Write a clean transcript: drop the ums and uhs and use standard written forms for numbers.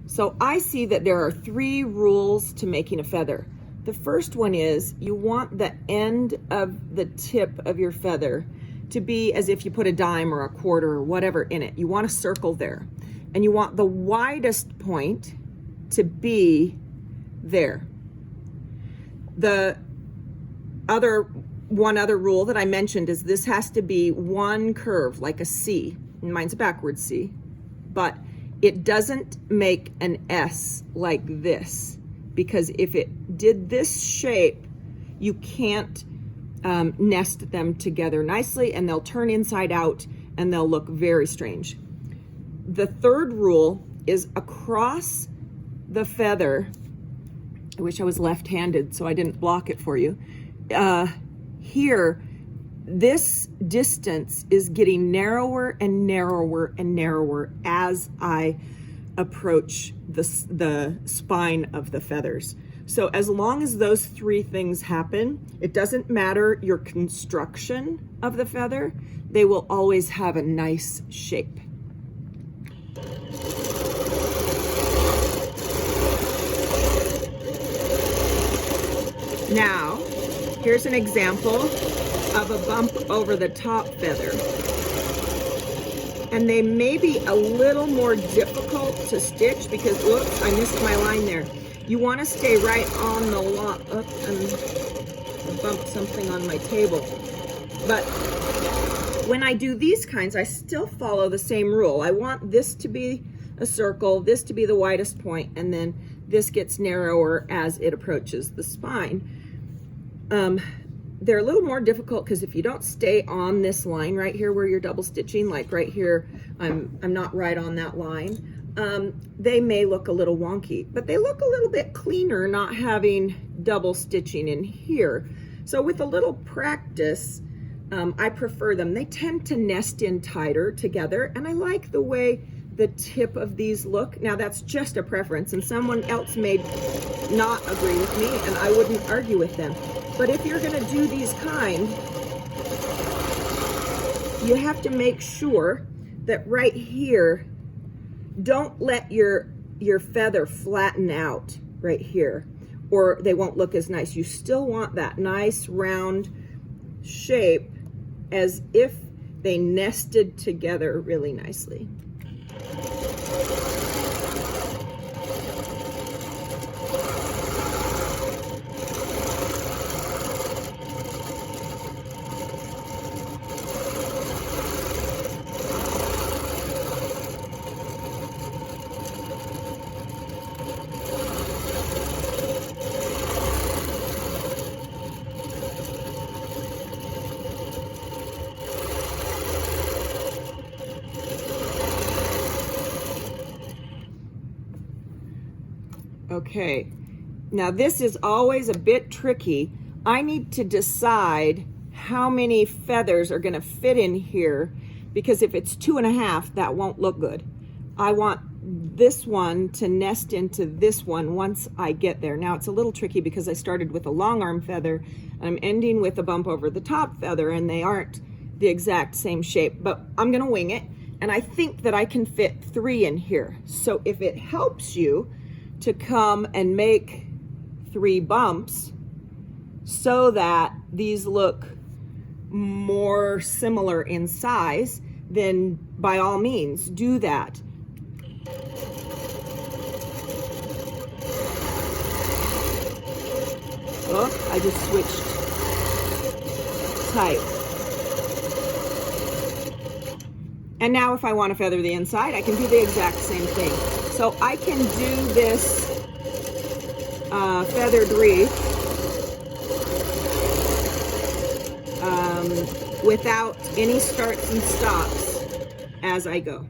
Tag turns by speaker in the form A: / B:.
A: So I see that there are 3 rules to making a feather. The first one is you want the end of the tip of your feather to be as if you put a dime or a quarter or whatever in it. You want a circle there. And you want the widest point to be there. The one other rule that I mentioned is this has to be one curve, like a C. Mine's a backwards C, but it doesn't make an S like this, because if it did this shape, you can't nest them together nicely, and they'll turn inside out and they'll look very strange. The third rule is across the feather. I wish I was left-handed so I didn't block it for you. Here, this distance is getting narrower and narrower and narrower as I approach the spine of the feathers. So as long as those 3 things happen, it doesn't matter your construction of the feather, they will always have a nice shape. Now, here's an example of a bump over the top feather. And they may be a little more difficult to stitch because, oops, I missed my line there. You want to stay right on the line. Oops, I bumped something on my table. But when I do these kinds, I still follow the same rule. I want this to be a circle, this to be the widest point, and then this gets narrower as it approaches the spine. They're a little more difficult because if you don't stay on this line right here where you're double stitching, like right here, I'm not right on that line, they may look a little wonky, but they look a little bit cleaner not having double stitching in here. So with a little practice, I prefer them. They tend to nest in tighter together, and I like the way the tip of these look. Now that's just a preference, and someone else may not agree with me, and I wouldn't argue with them. But if you're gonna do these kind, you have to make sure that right here, don't let your feather flatten out right here, or they won't look as nice. You still want that nice round shape as if they nested together really nicely. Okay, now this is always a bit tricky. I need to decide how many feathers are gonna fit in here, because if it's 2.5, that won't look good. I want this one to nest into this one once I get there. Now it's a little tricky because I started with a long arm feather and I'm ending with a bump over the top feather, and they aren't the exact same shape, but I'm gonna wing it, and I think that I can fit 3 in here. So if it helps you to come and make 3 bumps so that these look more similar in size, then by all means do that. Oh, I just switched type. And now if I want to feather the inside, I can do the exact same thing. So I can do this feathered wreath without any starts and stops as I go.